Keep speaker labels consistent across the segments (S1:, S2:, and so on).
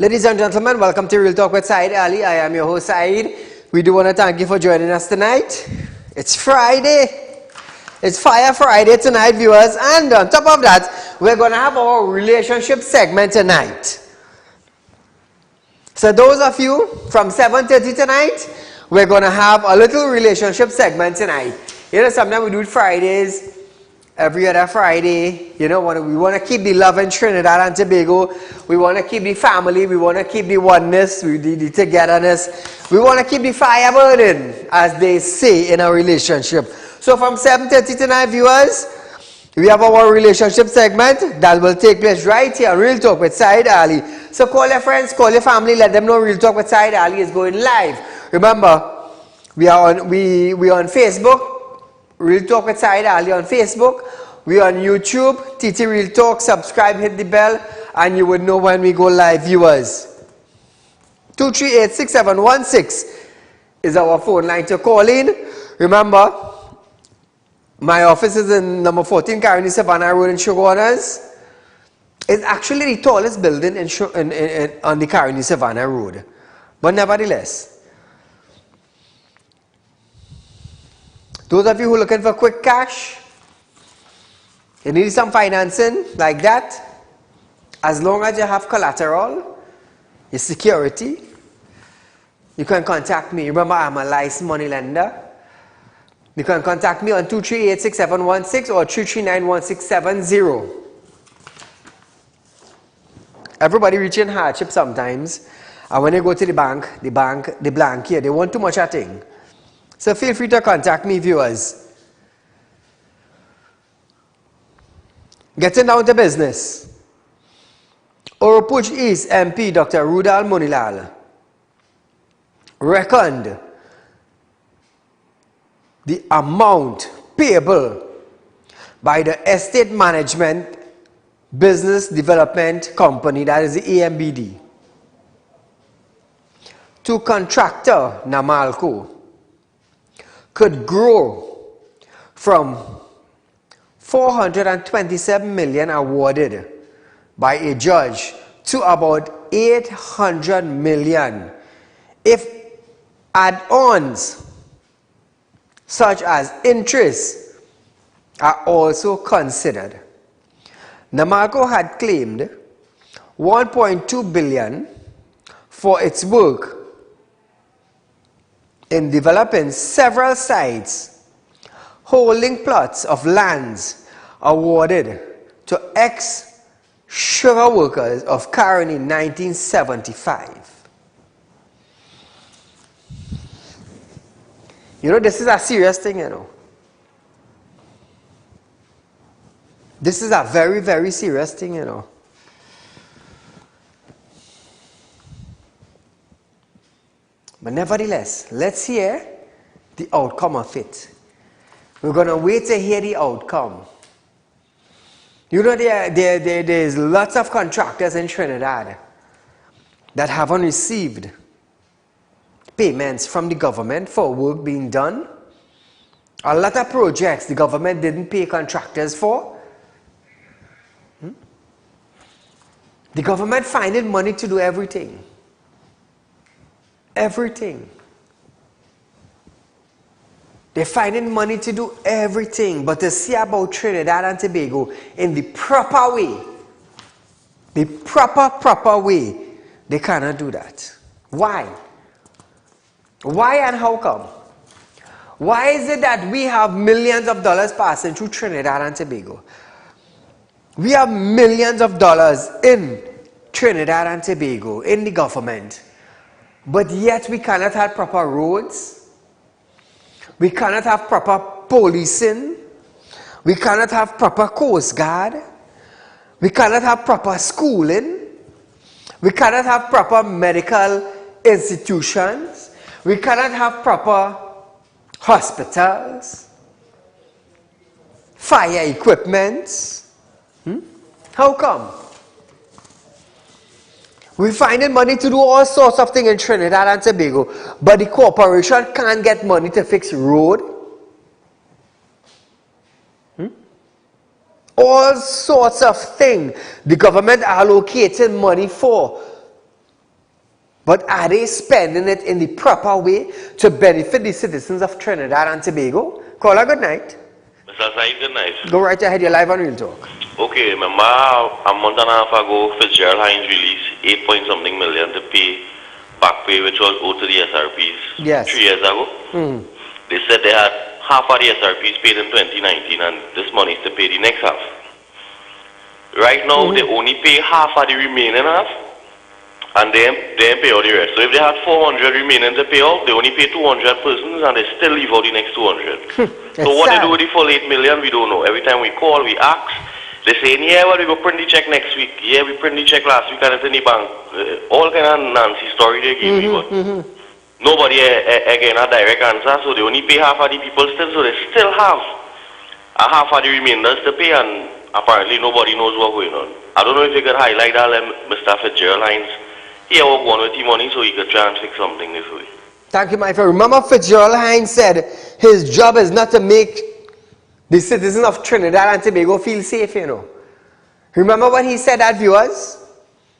S1: Ladies and gentlemen, welcome to Real Talk with Saieed Ali. I am your host Saeed. We do want to thank you for joining us tonight. It's Friday. It's Fire Friday tonight, viewers. And on top of that, we're going to have our relationship segment tonight. So those of you from 7:30 tonight, we're going to have a little relationship segment tonight. You know, sometimes we do it Fridays, every other Friday. You know, we want to keep the love in Trinidad and Tobago. We want to keep the family. We want to keep the oneness, the togetherness. We want to keep the fire burning, as they say in a relationship. So from 7:30 tonight, viewers, we have our relationship segment that will take place right here on Real Talk with Saieed Ali. So call your friends, call your family, let them know Real Talk with Saieed Ali is going live. Remember, we are on Facebook. Real Talk with Saieed Ali on Facebook. We on YouTube, TT Real Talk. Subscribe, hit the bell, and you would know when we go live, viewers. 238-6716 is our phone line to call in. Remember, my office is in number 14 Caroni Savannah Road in Shogunas. It's actually the tallest building on the Caroni Savannah Road. But nevertheless, those of you who are looking for quick cash, you need some financing like that, as long as you have collateral, your security, you can contact me. Remember, I'm a licensed money lender. You can contact me on 238-6716 or 339-1670. Everybody reaching hardship sometimes, and when they go to the bank, the blank here, they want too much a thing. So feel free to contact me, viewers. Getting down to business. Oropuj East MP Dr. Rudal Munilal reckoned the amount payable by the Estate Management Business Development Company, that is the AMBD, to contractor Namalco could grow from 427 million awarded by a judge to about 800 million if add-ons such as interest are also considered. Namalco had claimed 1.2 billion for its work in developing several sites holding plots of lands awarded to ex-sugar workers of Caroni in 1975. You know, this is a serious thing, you know. This is a very, very serious thing, you know. But nevertheless, let's hear the outcome of it. We're going to wait to hear the outcome. You know, there's lots of contractors in Trinidad that haven't received payments from the government for work being done. A lot of projects the government didn't pay contractors for. The government finding money to do everything. Everything. They're finding money to do everything, but to see about Trinidad and Tobago in the proper way, the proper way, they cannot do that. Why? Why and how come? Why is it that we have millions of dollars passing through Trinidad and Tobago? We have millions of dollars in Trinidad and Tobago, in the government, but yet we cannot have proper roads, we cannot have proper policing, we cannot have proper Coast Guard, we cannot have proper schooling, we cannot have proper medical institutions, we cannot have proper hospitals, fire equipment. How come? We're finding money to do all sorts of things in Trinidad and Tobago, but the corporation can't get money to fix road. All sorts of things the government allocating money for But are they spending it in the proper way to benefit the citizens of Trinidad and Tobago? Caller, good night.
S2: Mr. Saeed, good night.
S1: Go right ahead, you're live on Real Talk.
S2: Okay, remember a month and a half ago, Fitzgerald Hines released 8 point something million to pay back pay, which was owed to the SRPs.
S1: Yes.
S2: 3 years ago. They said they had half of the SRPs paid in 2019 and this money is to pay the next half. Right now, they only pay half of the remaining half and they pay all the rest. So if they had 400 remaining to pay out, they only pay 200 persons and they still leave out the next 200. So what they do with the full 8 million, we don't know. Every time we call, we ask. They say, yeah, well, we go print the check next week. Yeah, we print the check last week and it's in the bank. All kind of Nancy story they give me, but nobody again a direct answer. So they only pay half of the people still, so they still have a half of the remainders to pay, and apparently nobody knows what's going on. I don't know if you could highlight that, Mr. Fitzgerald Hines. He will go on with the money so he could try and fix something this way.
S1: Thank you, my friend. Remember, Fitzgerald Hines said his job is not to make the citizens of Trinidad and Tobago feel safe, you know. Remember what he said at viewers?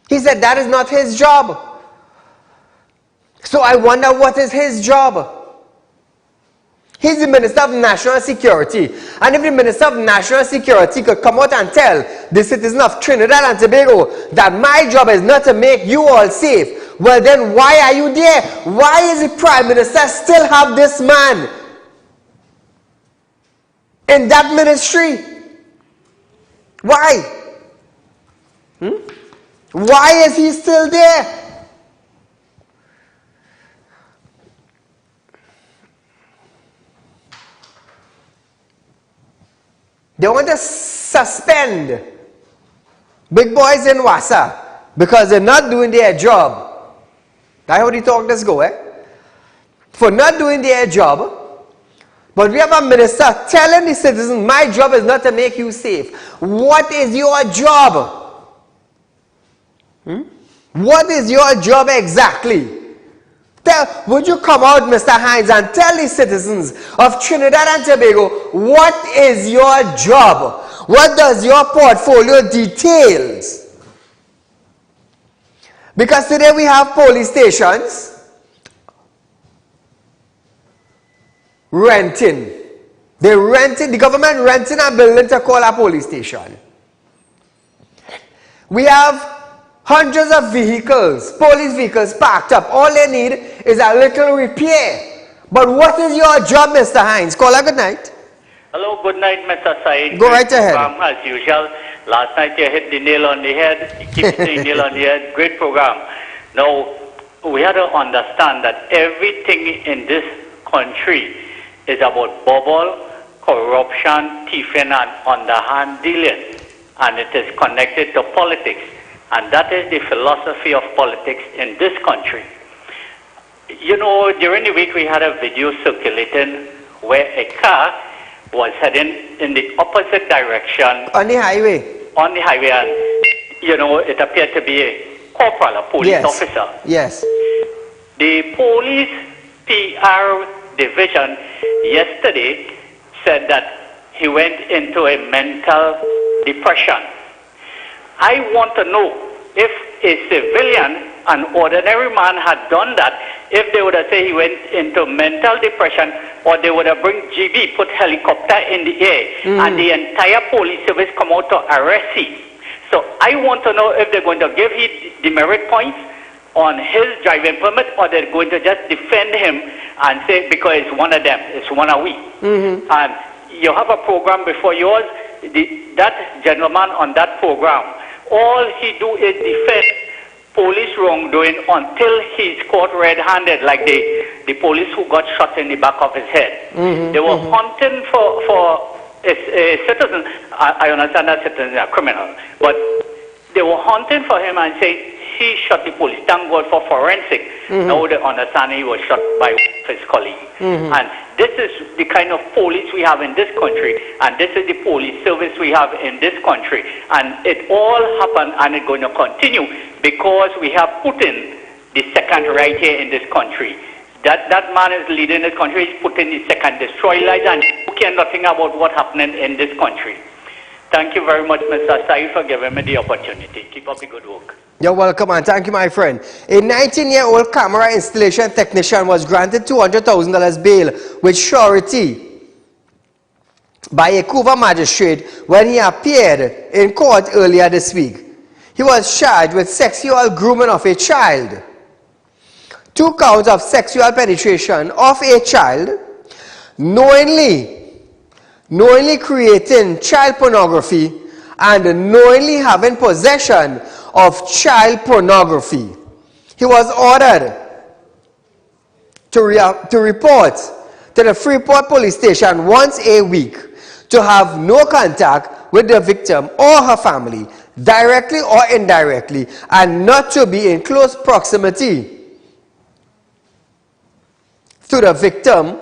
S1: He said that is not his job. So I wonder what is his job. He's the Minister of National Security. And if the Minister of National Security could come out and tell the citizens of Trinidad and Tobago that my job is not to make you all safe, well then why are you there? Why is the Prime Minister still have this man in that ministry? Why? Why is he still there? They want to suspend big boys in Wassa because they're not doing their job. That's how the talk does go, For not doing their job. But we have a minister telling the citizens, my job is not to make you safe. What is your job? What is your job exactly? Would you come out, Mr. Hines, and tell the citizens of Trinidad and Tobago, what is your job? What does your portfolio details? Because today we have police stations renting. The government renting a building to call a police station. We have hundreds of vehicles, police vehicles parked up. All they need is a little repair. But what is your job, Mr. Hines? Caller, good night.
S3: Hello, good night, Mr. Saeed.
S1: Go right ahead.
S3: As usual, last night you hit the nail on the head. You keep hitting the nail on the head. Great program. Now, we have to understand that everything in this country is about bubble, corruption, thieving, and underhand dealing. And it is connected to politics. And that is the philosophy of politics in this country. You know, during the week we had a video circulating where a car was heading in the opposite direction.
S1: On the highway?
S3: On the highway, and, you know, it appeared to be a corporal, a police officer.
S1: Yes.
S3: The police PR division yesterday said that he went into a mental depression. I want to know if a civilian, an ordinary man had done that, if they would have said he went into mental depression, or they would have bring GB, put helicopter in the air, and the entire police service come out to arrest him. So I want to know if they're going to give him demerit points on his driving permit, or they're going to just defend him and say, because it's one of them, it's one of we. And you have a program before yours, that gentleman on that program, all he do is defend police wrongdoing until he's caught red-handed, like the police who got shot in the back of his head. They were hunting for a citizen. I understand that citizen is a criminal, but they were hunting for him and say he shot the police. Thank God for forensic. Now they understand he was shot by his colleague. And this is the kind of police we have in this country, and this is the police service we have in this country. And it all happened, and it's going to continue because we have Putin, the second right here in this country. That man is leading this country. He's Putin the second, destroy lives, and who care nothing about what's happening in this country. Thank you very much, Mr. Saieed, for giving me the opportunity. Keep up the good work.
S1: You're welcome, and thank you, my friend. A 19-year-old camera installation technician was granted $200,000 bail with surety by a Couva magistrate when he appeared in court earlier this week. He was charged with sexual grooming of a child, 2 counts of sexual penetration of a child, knowingly creating child pornography, and knowingly having possession of child pornography. He was ordered to report to the Freeport police station once a week, to have no contact with the victim or her family, directly or indirectly, and not to be in close proximity to the victim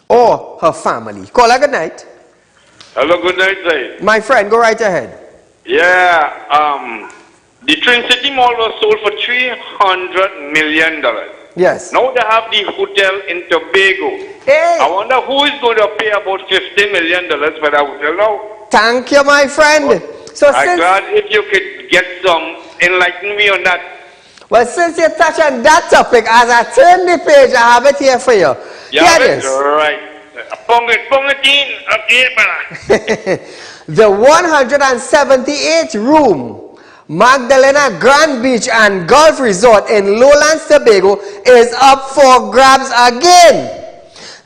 S1: or her family. Caller, good night.
S4: Hello, good night, Said.
S1: My friend, go right ahead.
S4: Yeah, the Twin City Mall was sold for $300 million.
S1: Yes.
S4: Now they have the hotel in Tobago.
S1: Hey.
S4: I wonder who is going to pay about $50 million for that hotel now.
S1: Thank you, my friend. So
S4: I'm glad if you could get some enlighten me on that.
S1: Well, since you touch on that topic, as I turn the page, I have it here for you.
S4: Yeah,
S1: Here it is.
S4: right. Okay,
S1: The 178-room Magdalena Grand Beach and Golf Resort in Lowlands, Tobago is up for grabs again.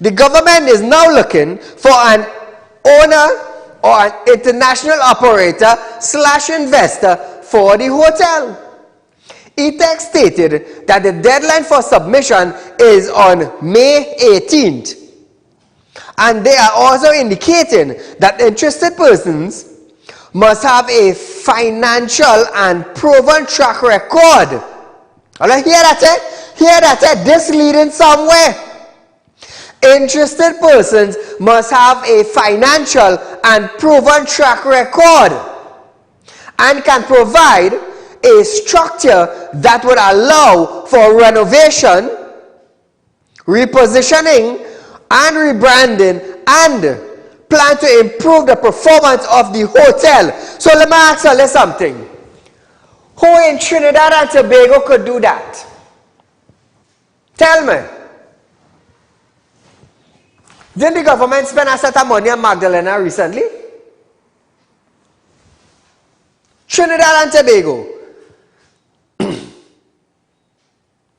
S1: The government is now looking for an owner or an international operator / investor for the hotel. ETEC stated that the deadline for submission is on May 18th. And they are also indicating that interested persons must have a financial and proven track record. All right, hear that? Hear that? This leading somewhere. Interested persons must have a financial and proven track record and can provide a structure that would allow for renovation, repositioning, and rebranding, and plan to improve the performance of the hotel. So let me ask you something. Who in Trinidad and Tobago could do that? Tell me. Didn't the government spend a set of money on Magdalena recently? Trinidad and Tobago.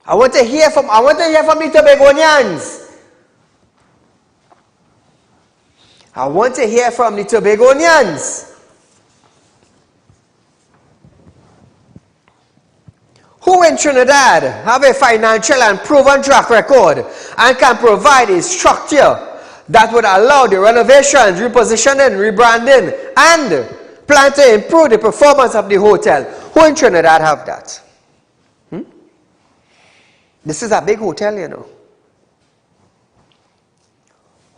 S1: I want to hear from the Tobagonians. I want to hear from the Tobagonians. Who in Trinidad have a financial and proven track record and can provide a structure that would allow the renovations, repositioning, rebranding, and plan to improve the performance of the hotel? Who in Trinidad have that? This is a big hotel, you know.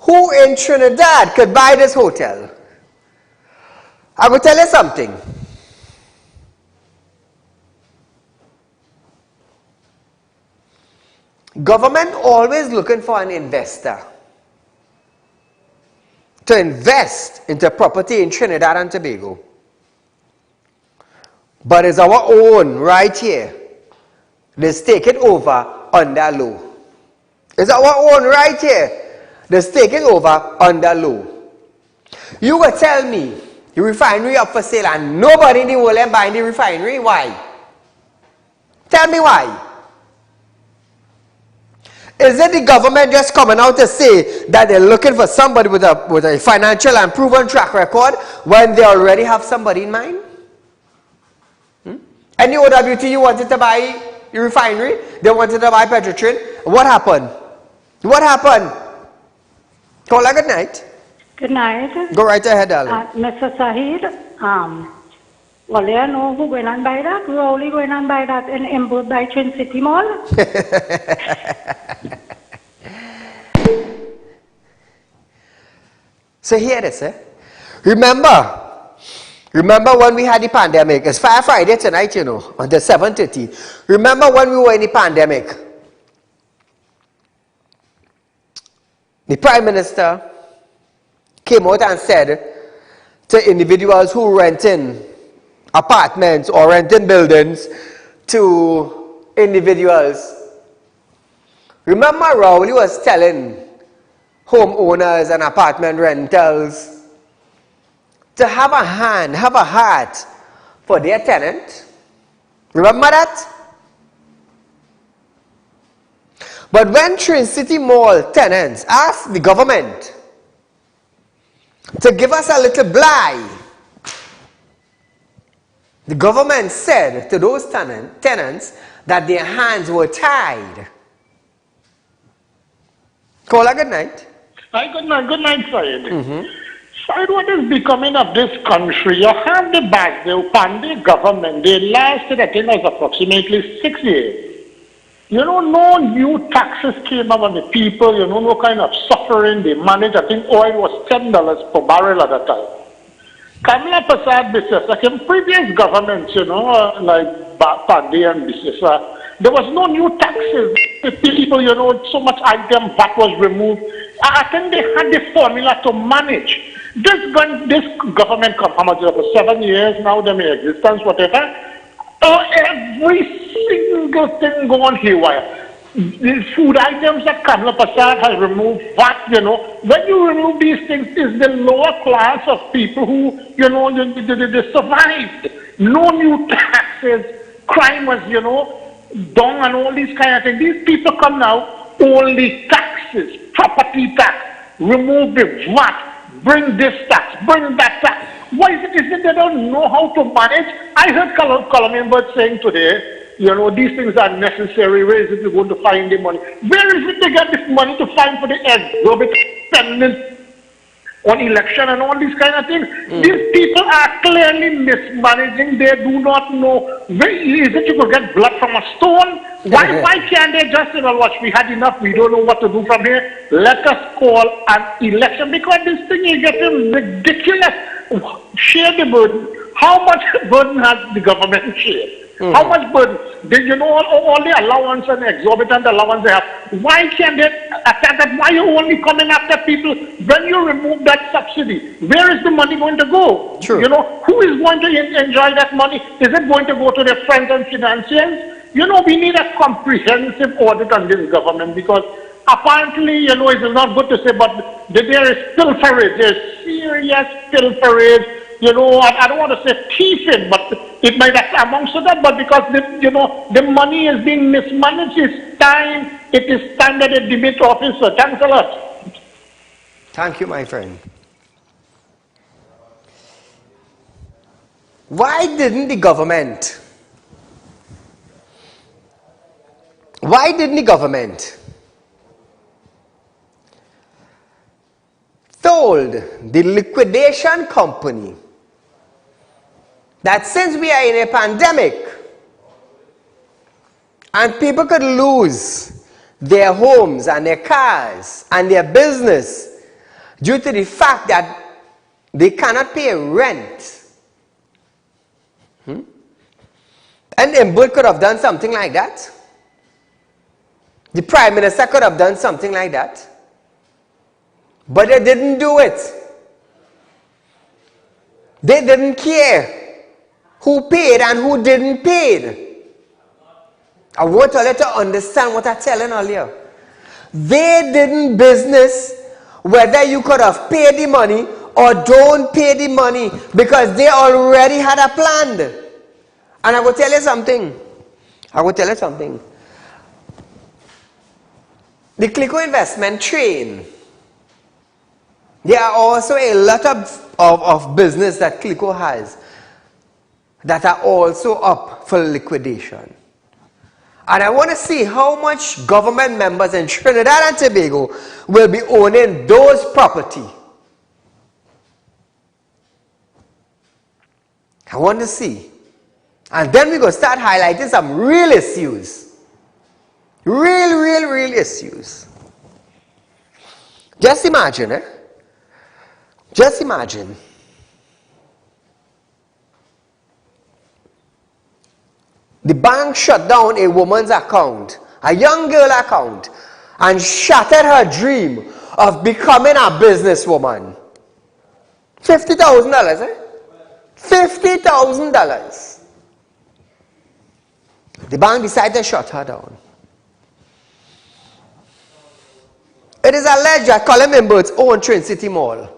S1: Who in Trinidad could buy this hotel? I will tell you something. Government always looking for an investor to invest into property in Trinidad and Tobago. But it's our own right here. Let's take it over under law. It's our own right here. Let's take it over under law. You will tell me the refinery up for sale and nobody in the world is buying the refinery. Why? Tell me why. Is it the government just coming out to say that they're looking for somebody with a financial and proven track record when they already have somebody in mind? Any OWT you wanted to buy the refinery, they wanted to buy Petrotrin. What happened? What happened? Caller, good night.
S5: Good night.
S1: Go right ahead, darling.
S5: Mr. Saieed, well, you know who going and buy that? We're only going and buy that in both by Twin City Mall.
S1: So here it is, Remember when we had the pandemic? It's Friday tonight, you know, on the 7:30. Remember when we were in the pandemic? The Prime Minister came out and said to individuals who renting apartments or renting buildings to individuals. Remember Rowley was telling homeowners and apartment rentals to have a hand, have a heart for their tenant. Remember that? But when Trinity Mall tenants asked the government to give us a little bly, the government said to those tenants that their hands were tied. Caller, good night.
S6: Hi, good night, Saieed. Saieed, what is becoming of this country? You have the back, the Pandey government, they lasted, I think, was approximately 6 years. You know, no new taxes came up on the people, you know, no kind of suffering they managed. I think oil was $10 per barrel at that time. Kamala Prasad business, like in previous governments, you know, like Pandey and business, there was no new taxes. The people, you know, so much item that was removed. I think they had the formula to manage. This government come how much for 7 years now, them in existence, whatever. Every single thing going haywire. The food items that Kamala Prasad has removed, VAT, you know, when you remove these things, it's the lower class of people who, you know, they survived. No new taxes, crime was, you know, done and all these kind of things. These people come now, only taxes, property tax, remove the VAT, bring this tax, bring that tax. Why is it they don't know how to manage? I heard Colombian Bird saying today, you know, these things are necessary. Where is it you're going to find the money? Where is it they get this money to find for the exorbitant spending on election and all these kind of things? These people are clearly mismanaging. They do not know where is it you could get blood from a stone. Why can't they just say, well, watch, we had enough, we don't know what to do from here. Let us call an election, because this thing is getting ridiculous. Share the burden. How much burden has the government shared? How much burden? You know, all the allowance and exorbitant allowance they have. Why can't they attack that? Why are you only coming after people when you remove that subsidy? Where is the money going to go?
S1: True.
S6: You know, who is going to enjoy that money? Is it going to go to their friends and financiers? You know, we need a comprehensive audit on this government, because apparently, you know, it is not good to say, but there is pilferage, there is serious pilferage. You know, I don't want to say thieving, but it might be amongst that, but because, you know, the money is being mismanaged. It is time that a debate officer. Thanks a lot.
S1: Thank you, my friend. Why didn't the government told the liquidation company that since we are in a pandemic and people could lose their homes and their cars and their business due to the fact that they cannot pay rent, and Mbud could have done something like that. The Prime Minister could have done something like that. But they didn't do it. They didn't care who paid and who didn't pay. I want you to understand what I'm telling earlier. They didn't business whether you could have paid the money or don't pay the money, because they already had a plan. And I will tell you something. The Clico investment train, there are also a lot of business that Clico has that are also up for liquidation. And I want to see how much government members in Trinidad and Tobago will be owning those property. I want to see. And then we're going to start highlighting some real issues. Real issues. Just imagine, Just imagine. The bank shut down a woman's account, a young girl account, and shattered her dream of becoming a businesswoman. $50,000, eh? $50,000. The bank decided to shut her down. It is alleged that Colin Imbert's own Train City Mall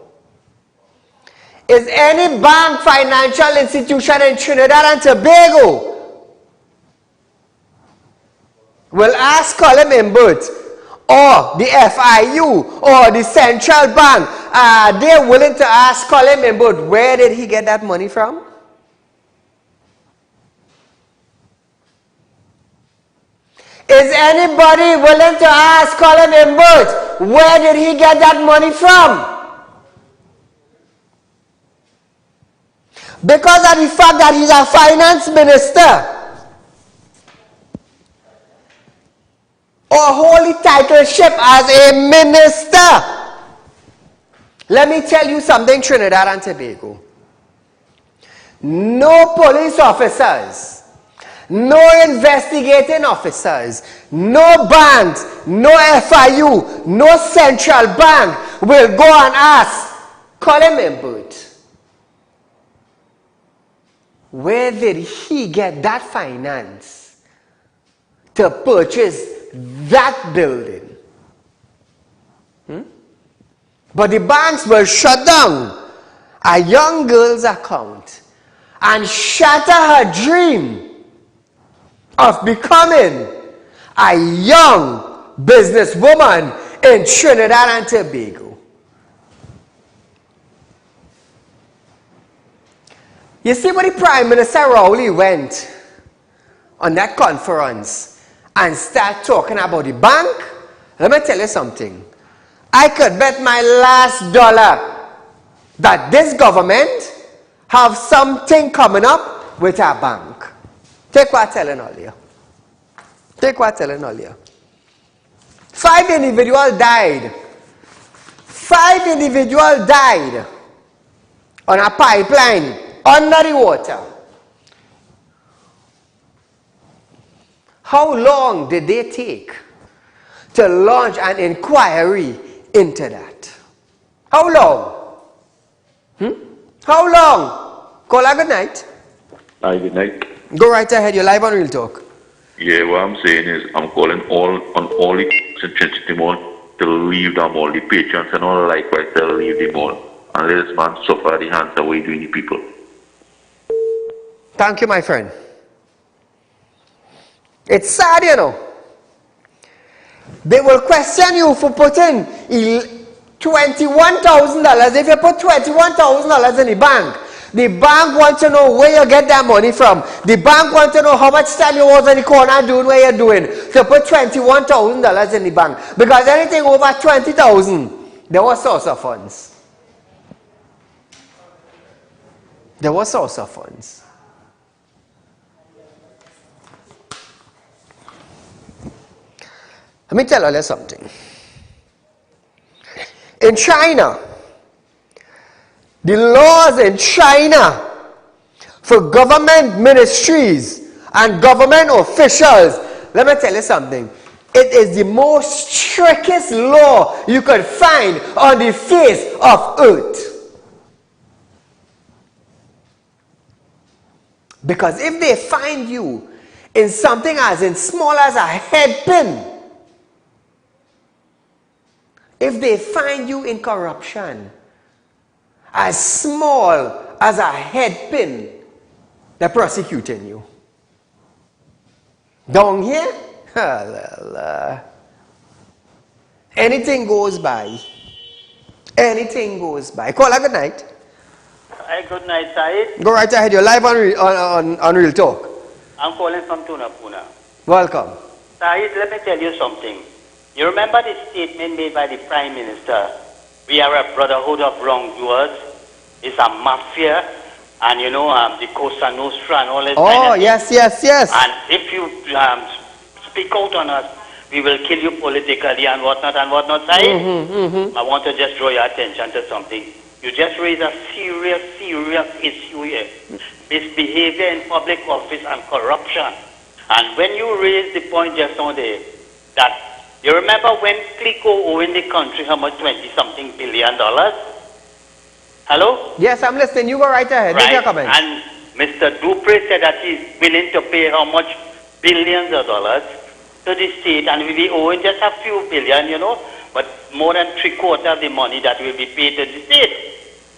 S1: is any bank financial institution in Trinidad and Tobago will ask Colin Imbert or the FIU or the central bank, are they willing to ask Colin Imbert where did he get that money from? Is anybody willing to ask Colin Imbert where did he get that money from? Because of the fact that he's a finance minister or holy titleship as a minister. Let me tell you something, Trinidad and Tobago. No police officers, no investigating officers, no banks, no FIU, no central bank will go and ask Colin Imbert, where did he get that finance to purchase that building? But the banks will shut down a young girl's account and shatter her dream of becoming a young businesswoman in Trinidad and Tobago. You see when the Prime Minister Rowley went on that conference and started talking about the bank, let me tell you something. I could bet my last dollar that this government have something coming up with our bank. Take what I'm telling all you. Take what I'm telling all you. 5 individuals died. 5 individuals died on a pipeline under the water. How long did they take to launch an inquiry into that? How long? How long? Call a good night.
S7: Hi, good night.
S1: Go right ahead, you're live on Real Talk.
S7: Yeah, what I'm saying is I'm calling on all the City Mall to leave the mall, the patrons and all likewise to leave the mall and let this man suffer the hands away doing the people.
S1: Thank you, my friend. It's sad, you know. They will question you for putting $21,000. If you put $21,000 in the bank wants to know where you get that money from. The bank wants to know how much time you was in the corner doing what you're doing. So put $21,000 in the bank. Because anything over $20,000, there was source of funds. There was source of funds. Let me tell you something. In China, the laws in China for government ministries and government officials, let me tell you something. It is the most strictest law you could find on the face of earth. Because if they find you in something as in small as a head pin, if they find you in corruption as small as a head pin, they're prosecuting you. Down here, anything goes by. Anything goes by. Call a good night.
S3: Hi, good night, Saeed.
S1: Go right ahead. You're live on Real Talk.
S3: I'm calling from Tunapuna.
S1: Welcome.
S3: Saeed, let me tell you something. You remember the statement made by the Prime Minister? We are a brotherhood of wrongdoers. It's a mafia. And you know, the Cosa Nostra and all that.
S1: Oh, yes.
S3: And if you speak out on us, we will kill you politically and whatnot, Saeed. I want to just draw your attention to something. You just raised a serious issue here. Misbehavior in public office and corruption. And when you raised the point just now there, that you remember when Clico owed in the country how much, $20-something billion? Hello?
S1: Yes, I'm listening. You go right ahead. Make your comment.
S3: And Mr. Dupree said that he's willing to pay how much billions of dollars to the state, and we'll be owing just a few billion, you know, but more than 3/4 of the money that will be paid to the state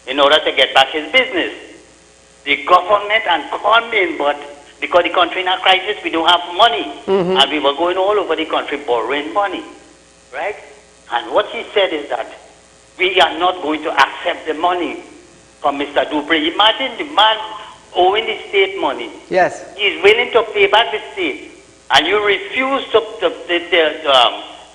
S3: in order to get back his business. The government and come in, but because the country in a crisis, we don't have money, and we were going all over the country borrowing money, right? And what he said is that we are not going to accept the money from Mr. Dupree. Imagine the man owing the state money.
S1: Yes.
S3: He is willing to pay back the state, and you refuse to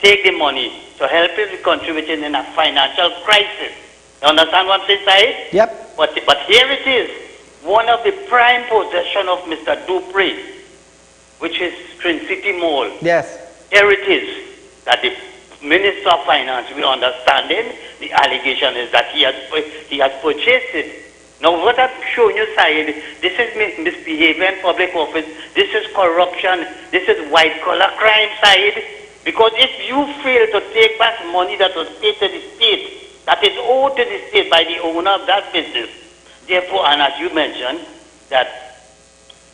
S3: take the money to help the country which is in a financial crisis. You understand what I'm saying, Saeed?
S1: Yep.
S3: But here it is, one of the prime possession of Mr. Dupree, which is Twin City Mall.
S1: Yes.
S3: Here it is, that the Minister of Finance, we understanding, the allegation is that he has purchased it. Now what I'm showing you, Saeed, this is misbehavior in public office, this is corruption, this is white-collar crime, Saeed. Because if you fail to take back money that was paid to the state, that is owed to the state by the owner of that business, therefore, and as you mentioned, that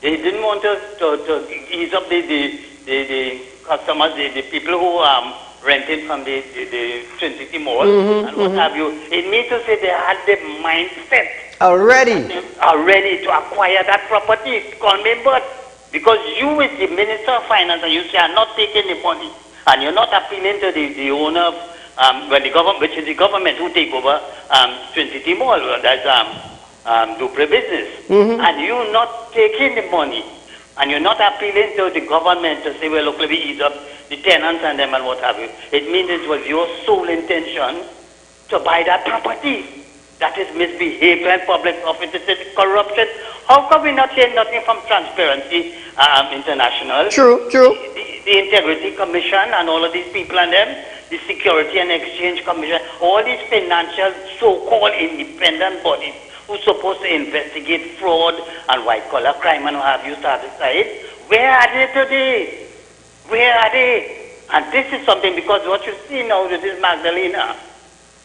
S3: they didn't want to ease up the customers, the people who rented from the Twin City Mall and what have you. It means to say they had the mindset
S1: already
S3: to acquire that property. Call me, but because you is the Minister of Finance and you say I'm not taking the money and you're not appealing to the owner of the government, which is the government who take over Twin City Mall, that's Dupree business, and you're not taking the money and you're not appealing to the government to say, well, look, let me ease up the tenants and them and what have you. It means it was your sole intention to buy that property. That is misbehavior in public office. It is corruption. How come we not hear nothing from Transparency International?
S1: True.
S3: The Integrity Commission and all of these people and them, the Security and Exchange Commission, all these financial so-called independent bodies who's supposed to investigate fraud and white-collar crime and what have you started side. Where are they today? Where are they? And this is something, because what you see now with this Magdalena,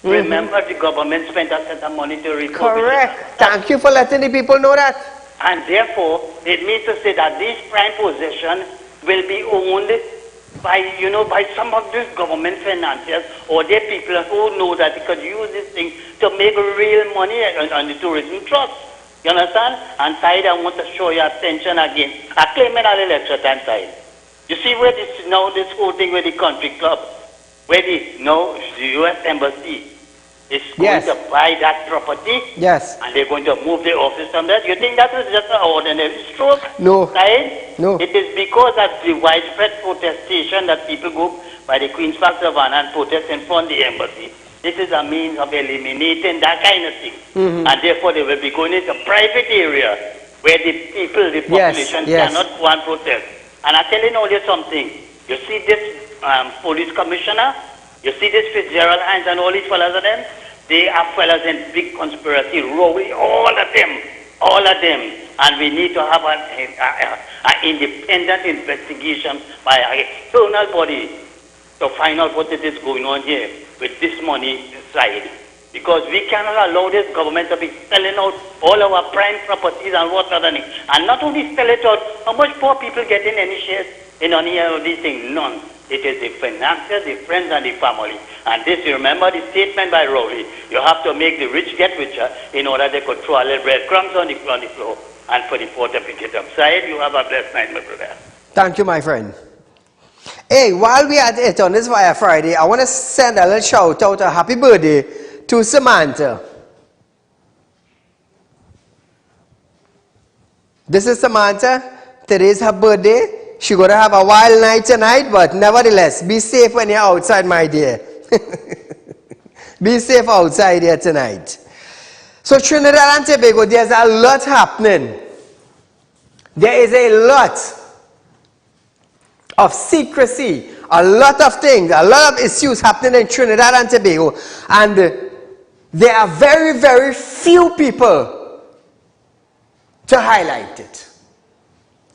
S3: remember the government spent a set of money to refurbish.
S1: Correct. Thank you for letting the people know that.
S3: And therefore, it means to say that this prime possession will be owned by, by some of these government financiers or their people who know that they could use this thing to make real money on the tourism trust. You understand? And Saeed, I want to show your attention again. I claim it a little extra time, Saeed. You see where this whole thing with the country club, where the U.S. Embassy is going to buy that property, and they're going to move the office from that. You think that is just an ordinary stroke?
S1: No.
S3: Right?
S1: No.
S3: It is because of the widespread protestation that people go by the Queen's Park Savannah and protest in front of the embassy. This is a means of eliminating that kind of thing. And therefore they will be going into a private area where the people, the population cannot go and protest. And I'm telling all you something. You see this police commissioner, you see this Fitzgerald Hines and all these fellas of them, they are fellas in big conspiracy, rolling, all of them. And we need to have an independent investigation by an external body to find out what it is going on here with this money inside. Because we cannot allow this government to be selling out all our prime properties and what other things. And not only sell it out, how much poor people get in any shares in any of these things? None. It is the financiers, the friends, and the family. And this, you remember the statement by Rowley, you have to make the rich get richer in order they could throw a little breadcrumbs on the floor and for the poor to pick it up. Saeed, you have a blessed night, my brother.
S1: Thank you, my friend. Hey, while we are at it on this Fire Friday, I want to send a little shout out, a happy birthday to Samantha. This is Samantha. Today's her birthday. She's going to have a wild night tonight, but nevertheless, be safe when you're outside, my dear. Be safe outside here tonight. So Trinidad and Tobago, there's a lot happening. There is a lot of secrecy, a lot of things, a lot of issues happening in Trinidad and Tobago. And there are very, very few people to highlight it.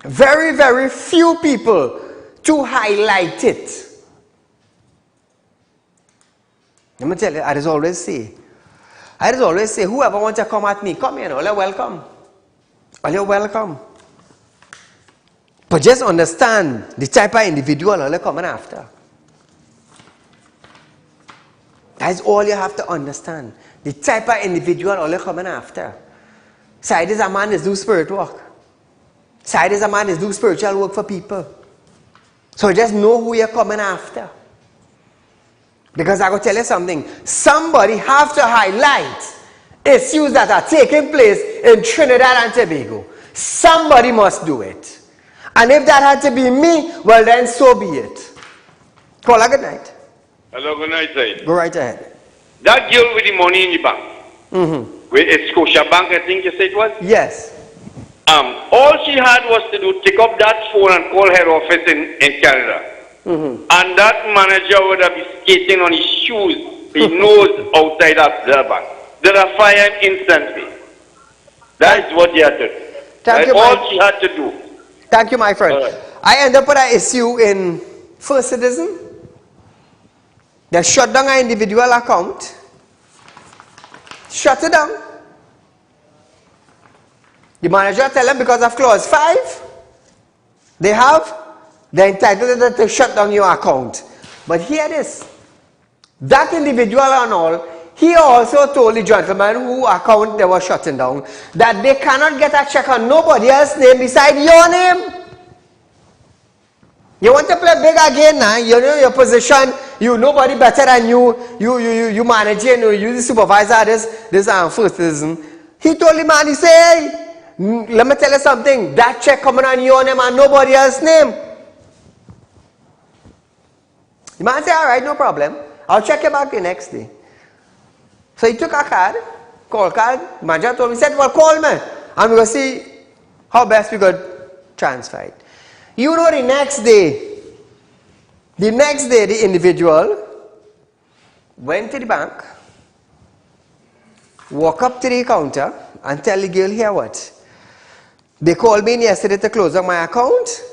S1: Very, very few people to highlight it. Let me tell you, I just always say, I just always say, whoever wants to come at me, come here, all you're welcome. All you're welcome. But just understand the type of individual all you're coming after. That's all you have to understand. The type of individual all you're coming after. Saieed is a man that do spirit work. Saieed is a man that do spiritual work for people. So just know who you're coming after. Because I will tell you something. Somebody have to highlight issues that are taking place in Trinidad and Tobago. Somebody must do it. And if that had to be me, well then so be it. Call a good night.
S4: Hello, good night, Saieed.
S1: Go right ahead.
S4: That girl with the money in the bank. With Scotia Bank, I think you said it was?
S1: Yes.
S4: All she had was to do, take up that phone and call head office in Canada. And that manager would have been skating on his shoes, his nose outside that bank. They'd have fired him instantly. That is what he had to do.
S1: Thank you,
S4: all she had to do.
S1: Thank you, my friend.
S4: Right.
S1: I end up with an issue in First Citizen. They shut down an individual account. Shut it down. The manager tell them because of clause 5, they're entitled to shut down your account. But hear this. That individual and all, he also told the gentleman who account they were shutting down that they cannot get a check on nobody else's name beside your name. You want to play big again now? You know your position, you nobody better than you managing, you the supervisor, this First Citizen. He told the man, he said, hey, let me tell you something, that check coming on your name and nobody else's name. The man said, all right, no problem. I'll check you back the next day. So he took a card, call card. The manager told me, he said, well, call me. And we're going to see how best we could transfer it. You know, the next day, the individual went to the bank, walk up to the counter, and tell the girl, here what? They called me yesterday to close up my account.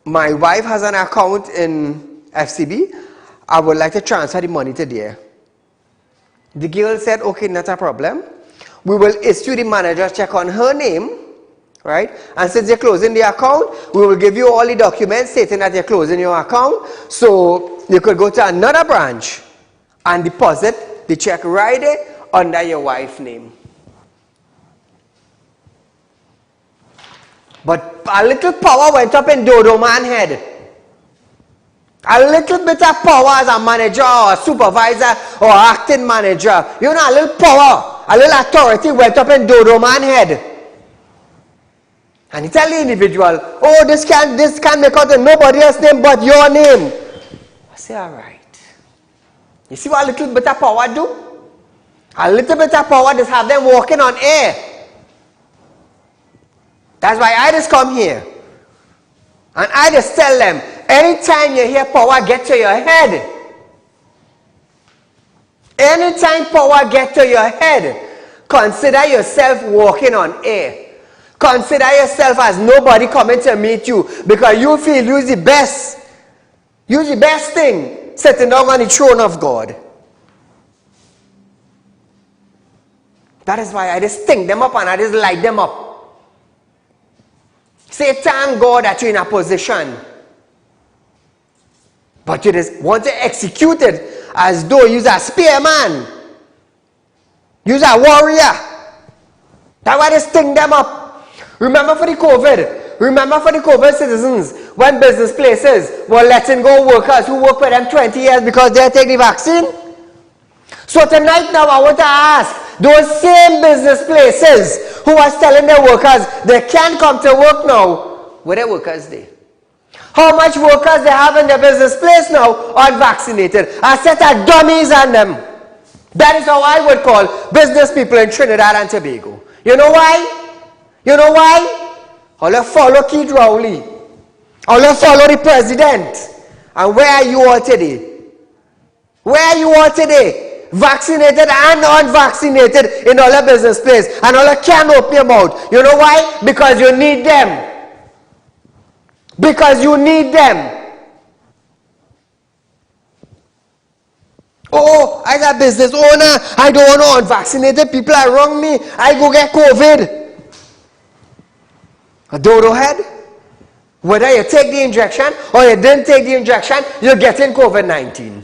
S1: My wife has an account in FCB. I would like to transfer the money to there. The girl said, okay, not a problem. We will issue the manager's check on her name, right? And since you're closing the account, we will give you all the documents stating that you're closing your account. So you could go to another branch and deposit the check right there under your wife's name. But a little power went up in Dodo man's head. A little bit of power as a manager or a supervisor or acting manager. You know, a little power, a little authority went up in Dodo man's head. And he tell the individual, oh, this can't make out in nobody else's name but your name. I say, all right. You see what a little bit of power do? A little bit of power just have them walking on air. That's why I just come here. And I just tell them, anytime you hear power get to your head, anytime power get to your head, consider yourself walking on air. Consider yourself as nobody coming to meet you because you feel you're the best. You're the best thing sitting down on the throne of God. That is why I just sting them up and I just light them up. Say, thank God that you're in a position. But you just want to execute it as though you're a spearman. You're a warrior. That's why they sting them up. Remember for the COVID citizens, when business places were letting go workers who work with them 20 years because they take the vaccine? So tonight now I want to ask, those same business places who are telling their workers they can't come to work now, where their workers there? How much workers they have in their business place now unvaccinated? A set of dummies on them. That is how I would call business people in Trinidad and Tobago. You know why? You know why? All you follow Keith Rowley. All you follow the president. And where are you all today? Where are you all today? Vaccinated and unvaccinated in all your business place. And all you can't open your mouth. You know why? Because you need them. Because you need them. Oh, I got business owner. I don't want no unvaccinated people around me. I go get COVID. A dodo head. Whether you take the injection or you didn't take the injection, you're getting COVID-19.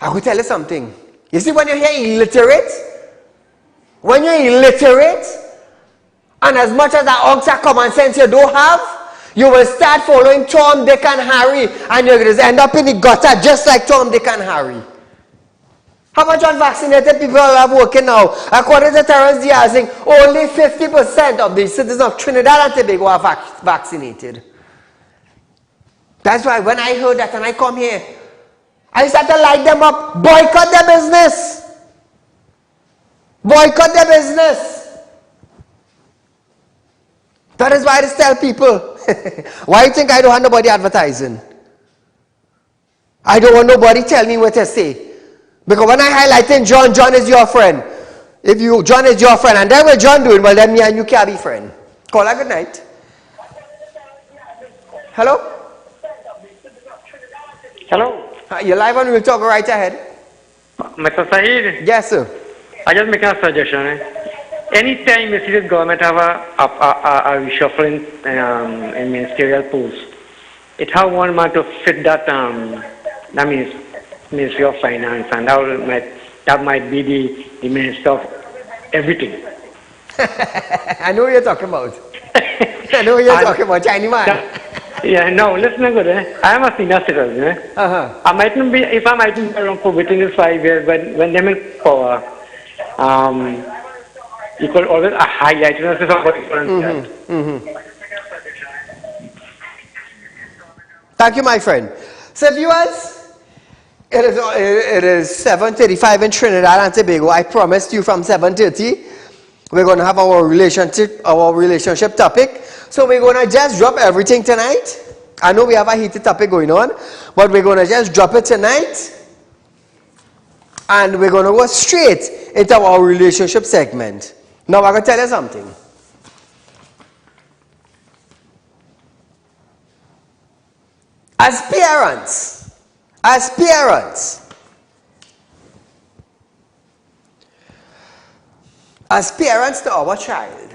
S1: I will tell you something. You see, when you hear illiterate, and as much as that ounce of common sense you don't have, you will start following Tom, Dick, and Harry, and you're going to end up in the gutter just like Tom, Dick, and Harry. How much unvaccinated people are working now? According to Terrence Diaz, only 50% of the citizens of Trinidad and Tobago are vaccinated. That's why when I heard that and I come here, I started to light them up. Boycott their business. Boycott their business. That is why I just tell people, why do you think I don't want nobody advertising? I don't want nobody tell me what to say. Because when I highlighting John, John is your friend. John is your friend, and then what John doing, well then me and you can't be friends. Call her good night. Hello?
S8: Hello.
S1: You're live on Real Talk, right ahead.
S8: Mr. Saeed?
S1: Yes, sir.
S8: I just make a suggestion. Anytime you see the government have a reshuffling in ministerial posts, it have one man to fit that, that means Ministry of Finance, and that might be the Minister of everything.
S1: I know what you're talking about. I know what you're talking about, Chinese man.
S8: Yeah, no, listen good. I am a senior citizen. I mightn't be, if I mightn't be around for within the 5 years, when they're in power, you could always highlight
S1: Thank you, my friend. So, viewers, it is 7:35 in Trinidad and Tobago. I promised you from 7:30 we're going to have our relationship topic. So we're going to just drop everything tonight. I know we have a heated topic going on, but we're going to just drop it tonight. And we're going to go straight into our relationship segment. Now I'm going to tell you something. As parents to our child,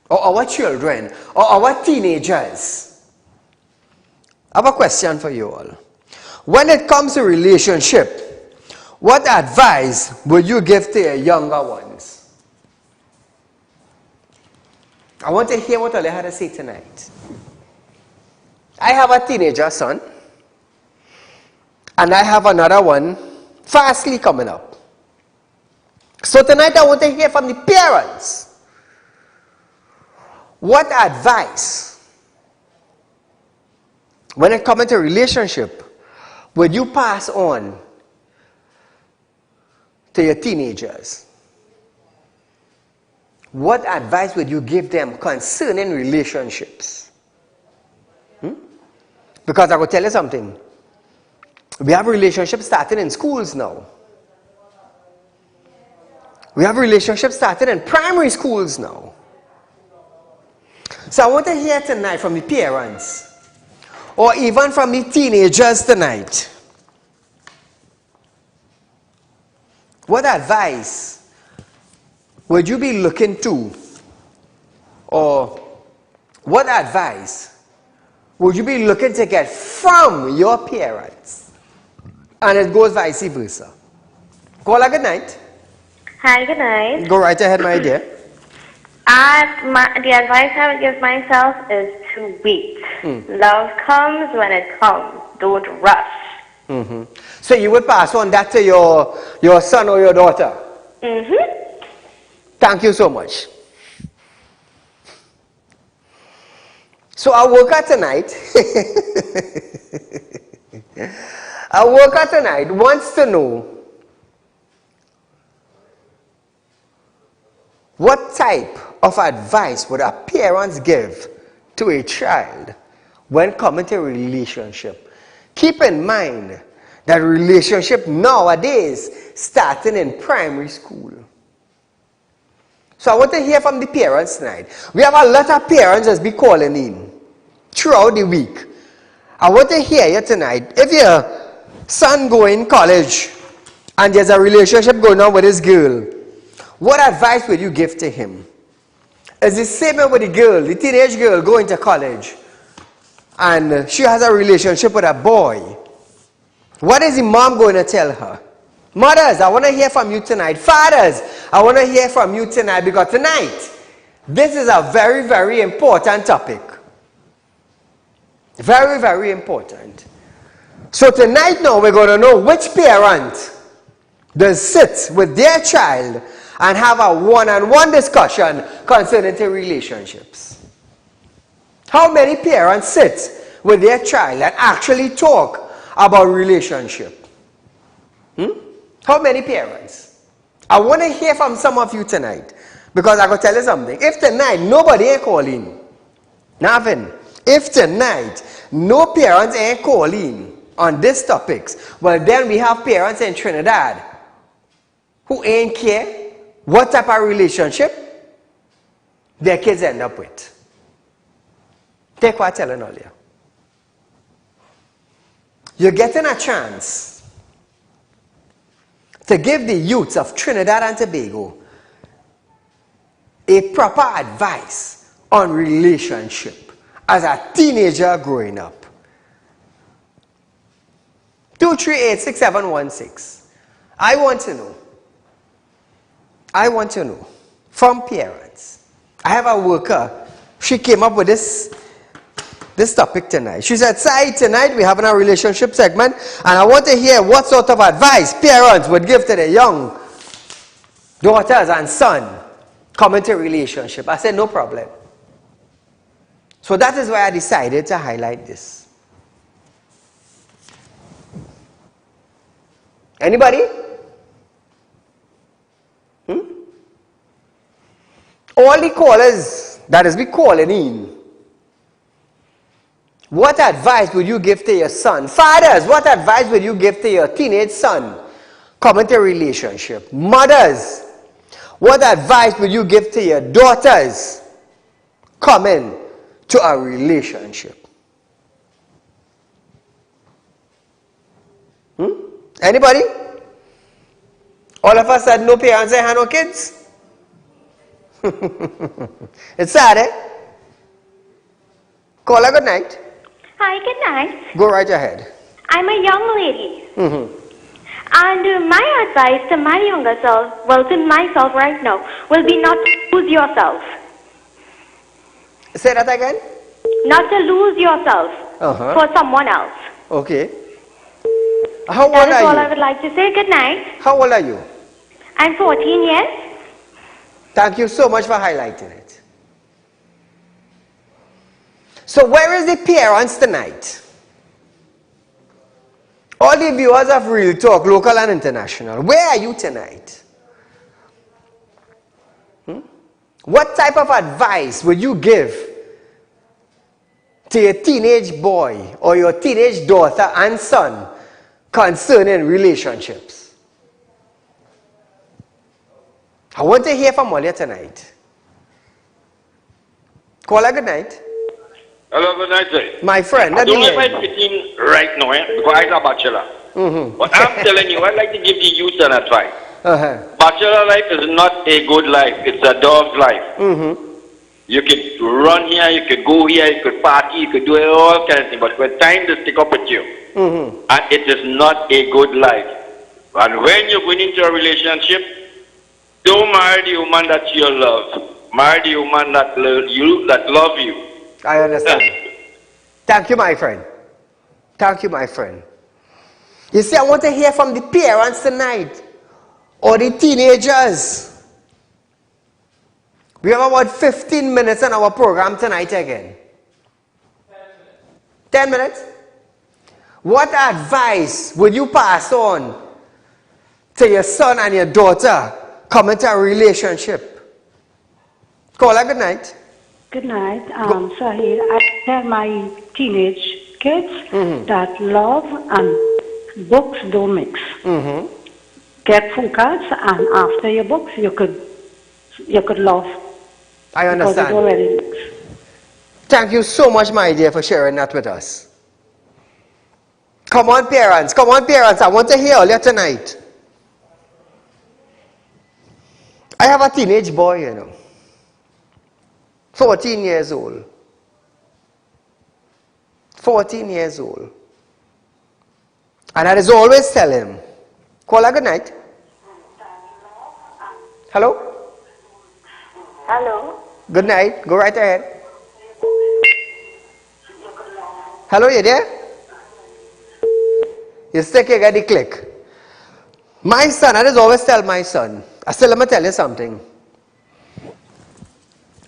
S1: or our children, or our teenagers, I have a question for you all. When it comes to relationship, what advice would you give to your younger ones? I want to hear what all you had to say tonight. I have a teenager son, and I have another one fastly coming up. So tonight I want to hear from the parents. What advice, when it comes to relationship, would you pass on to your teenagers? What advice would you give them concerning relationships? Because I will tell you something. We have relationships starting in schools now. We have relationships starting in primary schools now. So I want to hear tonight from the parents, or even from the teenagers tonight. What advice would you be looking to? Or what advice would you be looking to get from your parents? And it goes vice versa. Call her good night.
S9: Hi, good night.
S1: Go right ahead, my dear.
S9: The advice I would give myself is to wait. Love comes when it comes. Don't rush.
S1: So you would pass on that to your son or your daughter? Thank you so much. So our worker tonight, wants to know what type of advice would our parents give to a child when coming to a relationship. Keep in mind that relationship nowadays starting in primary school. So I want to hear from the parents tonight. We have a lot of parents that's be calling in throughout the week. I want to hear you tonight. If you're son going college and there's a relationship going on with this girl, what advice would you give to him? Is the same with the girl, the teenage girl going to college, and she has a relationship with a boy. What is the mom going to tell her? Mothers, I want to hear from you tonight. Fathers, I want to hear from you tonight, because tonight, this is a very, very important topic. Very, very important. So tonight now, we're going to know which parent does sit with their child and have a one-on-one discussion concerning their relationships. How many parents sit with their child and actually talk about relationship? How many parents? I want to hear from some of you tonight, because I gotta tell you something. If tonight nobody ain't calling, nothing. If tonight no parents ain't calling on these topics, well then we have parents in Trinidad who ain't care what type of relationship their kids end up with. Take what I'm telling all you. You're getting a chance to give the youths of Trinidad and Tobago a proper advice on relationship as a teenager growing up. 2386716. I want to know from parents. I have a worker, she came up with this topic tonight. She said, Saieed, tonight we're having a relationship segment, and I want to hear what sort of advice parents would give to their young daughters and son coming to relationship. I said, no problem. So that is why I decided to highlight this. Anybody? All the callers that is be calling in, what advice would you give to your son? Fathers, what advice would you give to your teenage son coming to a relationship? Mothers, what advice would you give to your daughters coming to a relationship? Anybody? All of us said no parents and no kids? It's sad, eh? Caller, good night.
S10: Hi, good night.
S1: Go right ahead.
S10: I'm a young lady. And my advice to my younger self, well, to myself right now, will be not to lose yourself.
S1: Say that again?
S10: Not to lose yourself for someone else.
S1: Okay. How old
S10: That is
S1: are
S10: all
S1: you?
S10: I would like to say. Good night.
S1: How old are you?
S10: I'm 14 years.
S1: Thank you so much for highlighting it. So where is the parents tonight? All the viewers of Real Talk, local and international, where are you tonight? What type of advice would you give to your teenage boy or your teenage daughter and son concerning relationships? I want to hear from all you tonight. Caller, good night.
S4: Hello, good night, sir.
S1: My friend,
S4: I don't know if I fit in right now, because I'm a bachelor. But I'm telling you, I'd like to give the youth an advice. Bachelor life is not a good life. It's a dog's life. You could run here, you could go here, you could party, you could do all kinds of things. But when time to stick up with you, and it is not a good life. And when you're going into a relationship, don't marry the woman that you love. Marry the woman that love you.
S1: I understand. Thank you, my friend. Thank you, my friend. You see, I want to hear from the parents tonight, or the teenagers. We have about 15 minutes in our program tonight again. 10 minutes? What advice would you pass on to your son and your daughter coming to a relationship? Caller, good night.
S5: Good night. Saieed, I tell my teenage kids that love and books don't mix. Get focused, and after your books, you could love.
S1: I understand.
S5: Because it already mixed.
S1: Thank you so much, my dear, for sharing that with us. Come on, parents. Come on, parents. I want to hear earlier tonight. I have a teenage boy, you know. 14 years old. 14 years old. And I just always tell him, call her good night. Hello?
S10: Hello.
S1: Good night. Go right ahead. Hello, you there? You still can't get the click. My son, I just always tell my son, I said, let me tell you something.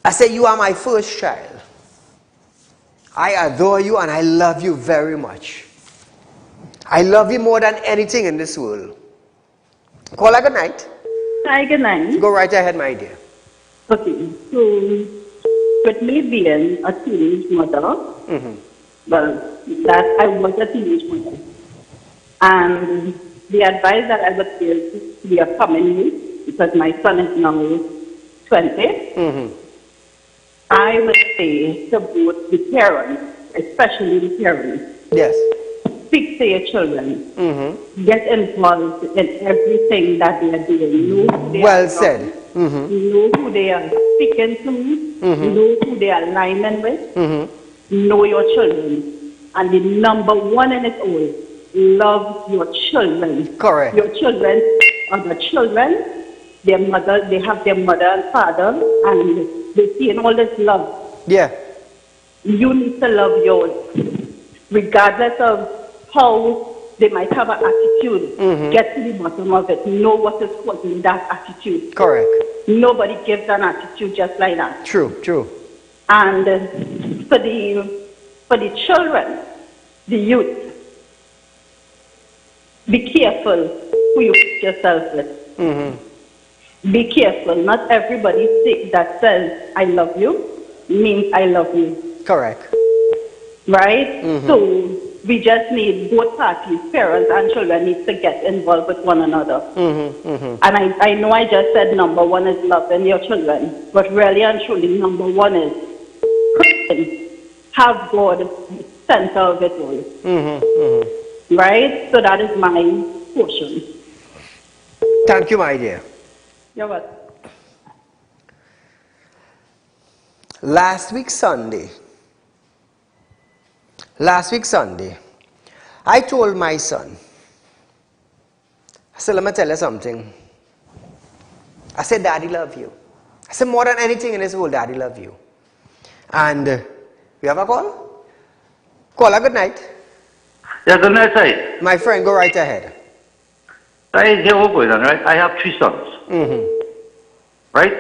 S1: I said, you are my first child. I adore you and I love you very much. I love you more than anything in this world. Call her good night.
S5: Hi, good night.
S1: Go right ahead, my dear.
S5: Okay, so with me being a teenage mother, well, that I was a teenage mother. And the advice that I would give to the upcoming youth, because my son is now 20, I would say to both the parents, especially the parents.
S1: Yes.
S5: Speak to your children. Get involved in everything that they are doing. Know who they
S1: Well
S5: are
S1: said.
S5: Know who they are speaking to. Know who they are aligning with. Know your children. And the number one in it all, love your children.
S1: Correct.
S5: Your children are the children. Their mother, they have their mother and father, and they see in all this love.
S1: Yeah.
S5: You need to love yours, regardless of how they might have an attitude. Get to the bottom of it. Know what is causing that attitude.
S1: Correct.
S5: Nobody gives an attitude just like that.
S1: True, true.
S5: And for the children, the youth, be careful who you put yourself with. Be careful. Not everybody that says, I love you, means I love you.
S1: Correct.
S5: Right? So we just need both parties, parents and children, need to get involved with one another. And I know I just said number one is loving your children, but really and truly number one is have God center of it all. Right? So that is my portion.
S1: Thank you, my dear.
S5: You're welcome.
S1: Last week Sunday, I told my son, I said, let me tell you something. I said, Daddy love you. I said, more than anything in this world, Daddy love you. And we have a call? Call her good night.
S11: Yeah, good night, Saieed.
S1: My friend, go right ahead.
S11: Saieed, here we go, right? I have 3 sons. Right?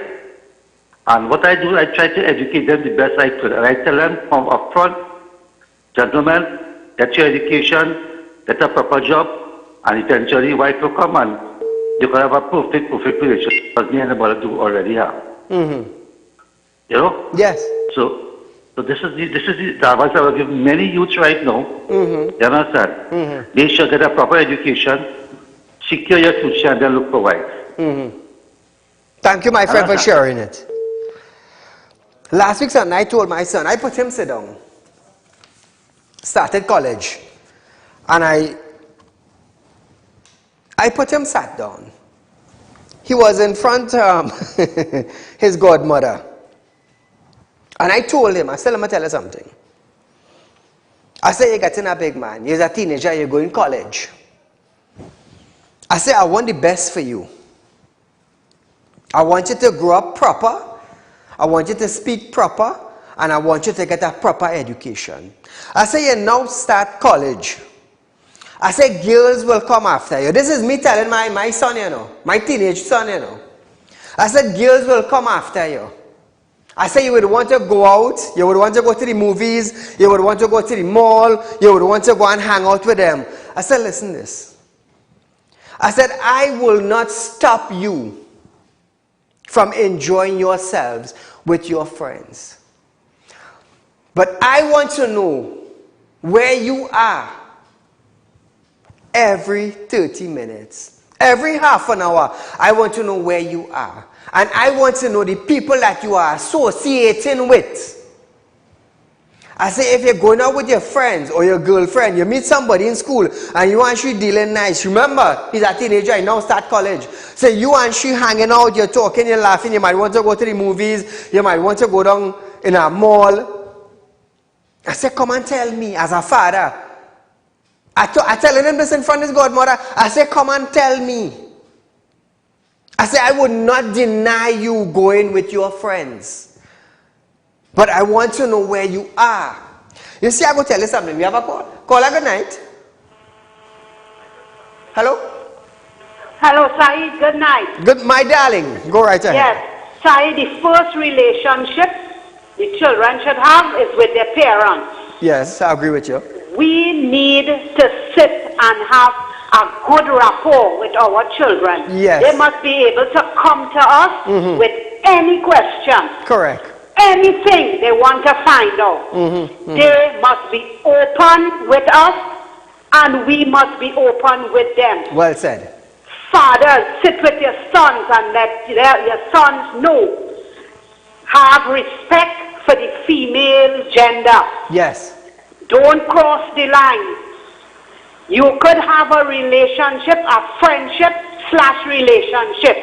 S11: And what I do, I try to educate them the best I could. And I tell them from up front, gentlemen, get your education, get a proper job, and eventually wife will come and you can have a perfect relationship as me and the mother do already have. You know?
S1: Yes.
S11: So this is the advice I will give many youths right now. You understand? They should get a proper education, secure your future, and then look for wife.
S1: Thank you, my friend, for sharing it. Last week, son, I told my son, I put him sit down. Started college. And I put him sat down. He was in front his godmother. And I told him, I said, let me tell you something. I said, you're getting a big man. You're a teenager, you're going to college. I said, I want the best for you. I want you to grow up proper. I want you to speak proper. And I want you to get a proper education. I say, you now start college. I say, girls will come after you. This is me telling my son, you know. My teenage son, you know. I said, girls will come after you. I say, you would want to go out. You would want to go to the movies. You would want to go to the mall. You would want to go and hang out with them. I said, listen this. I said, I will not stop you from enjoying yourselves with your friends. But I want to know where you are every 30 minutes. Every half an hour, I want to know where you are. And I want to know the people that you are associating with. I say, if you're going out with your friends or your girlfriend, you meet somebody in school and you and she dealing nice. Remember, he's a teenager, he now start college. So you and she hanging out, you're talking, you're laughing, you might want to go to the movies, you might want to go down in a mall. I say, come and tell me as a father. I tell him this in front of his godmother. I say, come and tell me. I say, I would not deny you going with your friends. But I want to know where you are. You see, I go tell you something. We have a call. Call her good night. Hello?
S12: Hello, Saeed. Good night.
S1: Good, my darling. Go right ahead.
S12: Yes. Saeed, the first relationship the children should have is with their parents.
S1: Yes, I agree with you.
S12: We need to sit and have a good rapport with our children.
S1: Yes.
S12: They must be able to come to us with any question.
S1: Correct.
S12: Anything they want to find out. They must be open with us and we must be open with them.
S1: Well said.
S12: Fathers, sit with your sons and let your sons know. Have respect for the female gender.
S1: Yes.
S12: Don't cross the line. You could have a relationship, a friendship / relationship.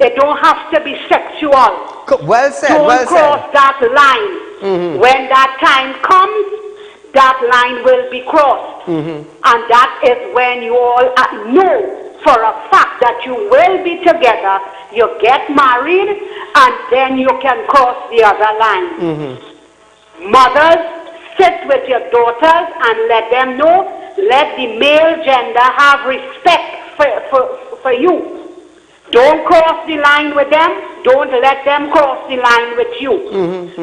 S12: It don't have to be sexual.
S1: Well said,
S12: don't
S1: well
S12: cross
S1: said.
S12: that line. When that time comes, that line will be crossed. And that is when you all know for a fact that you will be together. You get married and then you can cross the other line. Mothers, sit with your daughters and let them know, let the male gender have respect for you. Don't cross the line with them. Don't let them cross the line with you.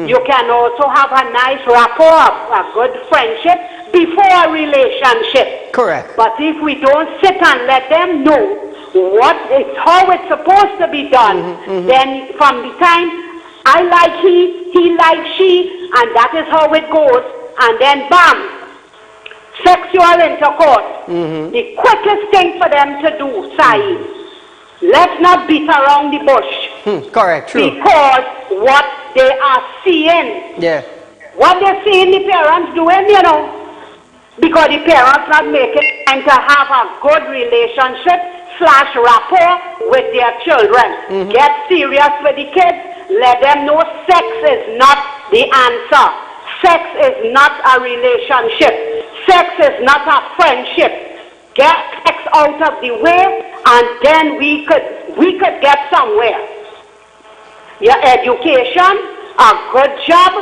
S12: You can also have a nice rapport, a good friendship before a relationship.
S1: Correct.
S12: But if we don't sit and let them know how it's supposed to be done, then from the time I like he likes she, and that is how it goes, and then bam, sexual intercourse. The quickest thing for them to do, Saeed, let's not beat around the bush.
S1: Correct, true.
S12: Because what they are seeing, what they're seeing the parents doing, because the parents not making time to have a good relationship / rapport with their children. Get serious with the kids. Let them know sex is not the answer. Sex is not a relationship. Sex is not a friendship. Get sex out of the way, and then we could get somewhere. Your education, a good job,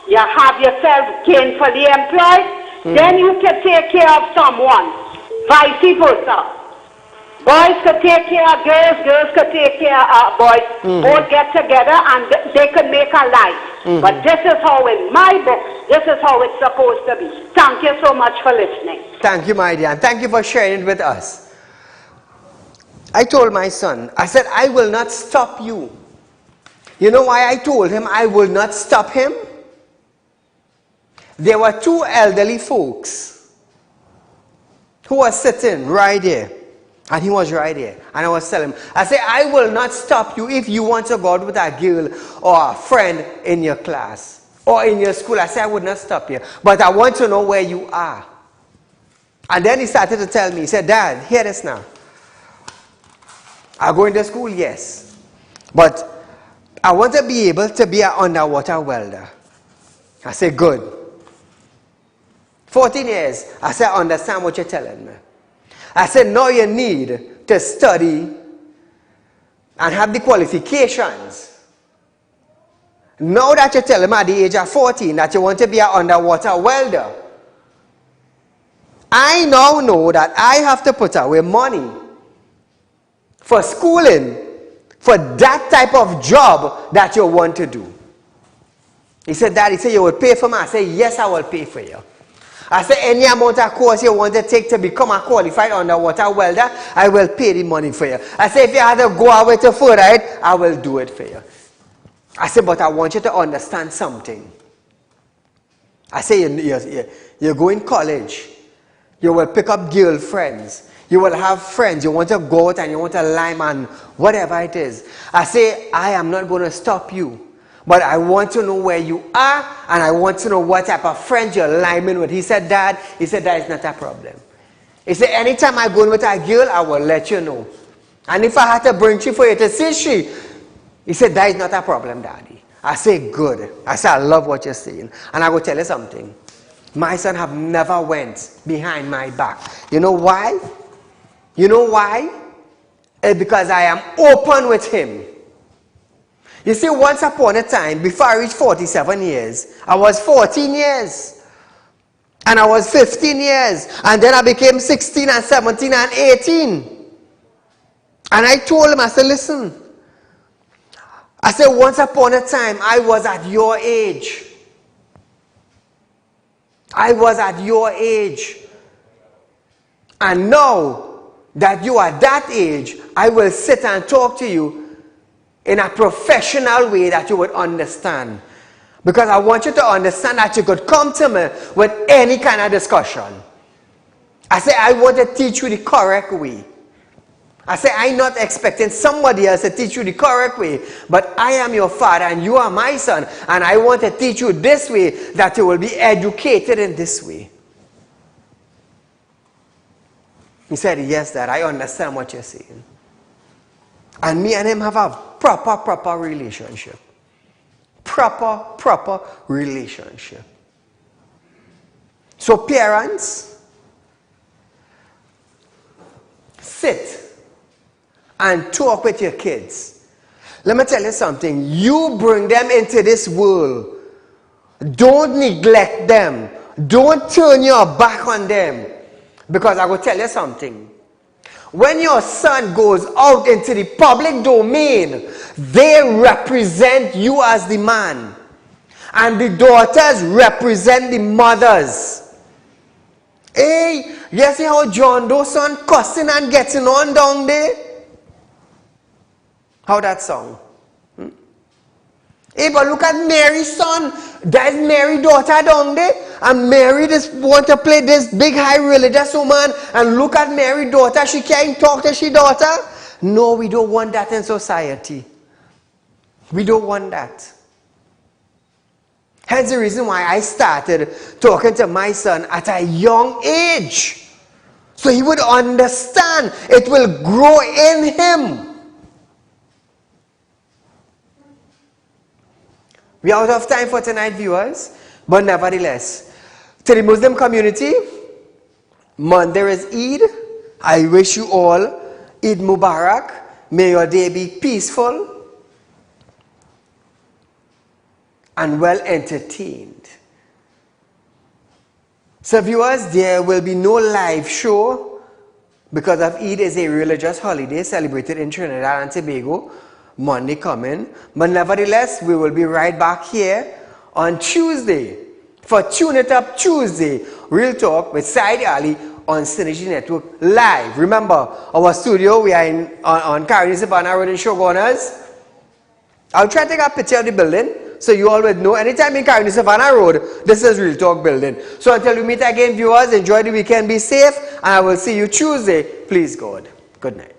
S12: you have yourself gainfully employed, then you can take care of someone. Vice versa. Boys could take care of girls, girls could take care of boys. Both get together and they could make a life. But this is how, in my book, this is how it's supposed to be. Thank you so much for listening.
S1: Thank you, my dear, and thank you for sharing it with us. I told my son, I said, I will not stop you. You know why I told him I will not stop him? There were two elderly folks who were sitting right there. And he was right there. And I was telling him, I said, I will not stop you if you want to go out with a girl or a friend in your class or in your school. I said, I would not stop you. But I want to know where you are. And then he started to tell me, he said, Dad, hear this now. I'm going to school, yes. But I want to be able to be an underwater welder. I said, good. 14 years. I said, I understand what you're telling me. I said, now you need to study and have the qualifications. Now that you're telling me at the age of 14 that you want to be an underwater welder, I now know that I have to put away money for schooling for that type of job that you want to do. He said, Dad, he said, you will pay for me? I said, yes, I will pay for you. I said, any amount of course you want to take to become a qualified underwater welder, I will pay the money for you. I said, if you have to go away to further it, I will do it for you. I said, but I want you to understand something. I said, you're going to college. You will pick up girlfriends. You will have friends. You want to go out and you want to lime and whatever it is. I say, I am not going to stop you. but I want to know where you are, and I want to know what type of friends you're lining with. He said, Dad, that is not a problem. He said, anytime I go in with a girl, I will let you know. And if I had to bring you for you to see she, he said, that is not a problem, Daddy. I say, good. I say, I love what you're saying. And I will tell you something. My son have never went behind my back. You know why? You know why? It's because I am open with him. You see, once upon a time, before I reached 47 years, I was 14 years. And I was 15 years. And then I became 16 and 17 and 18. And I told him, I said, listen. I said, once upon a time, I was at your age. I was at your age. And now that you are that age, I will sit and talk to you in a professional way that you would understand. Because I want you to understand that you could come to me with any kind of discussion. I say, I want to teach you the correct way. I say, I'm not expecting somebody else to teach you the correct way, but I am your father and you are my son, and I want to teach you this way that you will be educated in this way. He said, yes, Dad, I understand what you're saying. And me and him have a proper relationship. Proper relationship. So parents, sit and talk with your kids. Let me tell you something. You bring them into this world. Don't neglect them. Don't turn your back on them. Because I will tell you something. When your son goes out into the public domain, they represent you as the man. And the daughters represent the mothers. Hey, you see how John Doe's son cussing and getting on down there? How that sound? Hey, but look at Mary's son. That's Mary's daughter down there. And Mary just want to play this big high religious woman. And look at Mary's daughter. She can't talk to she daughter. No, we don't want that in society. We don't want that. Hence the reason why I started talking to my son at a young age. So he would understand. It will grow in him. We are out of time for tonight, viewers. But nevertheless, to the Muslim community, Monday is Eid. I wish you all Eid Mubarak. May your day be peaceful and well entertained. So viewers, there will be no live show because of Eid is a religious holiday celebrated in Trinidad and Tobago. Monday coming. But nevertheless, we will be right back here on Tuesday for Tune It Up Tuesday. Real Talk with Saieed Ali on Synergy Network live. Remember, our studio, we are on Carolina Savannah Road in Shogunas. I'll try to take a picture of the building so you all would know. Anytime in Carolina Savannah Road, this is Real Talk building. So until we meet again, viewers, enjoy the weekend, be safe, and I will see you Tuesday. Please God. Good night.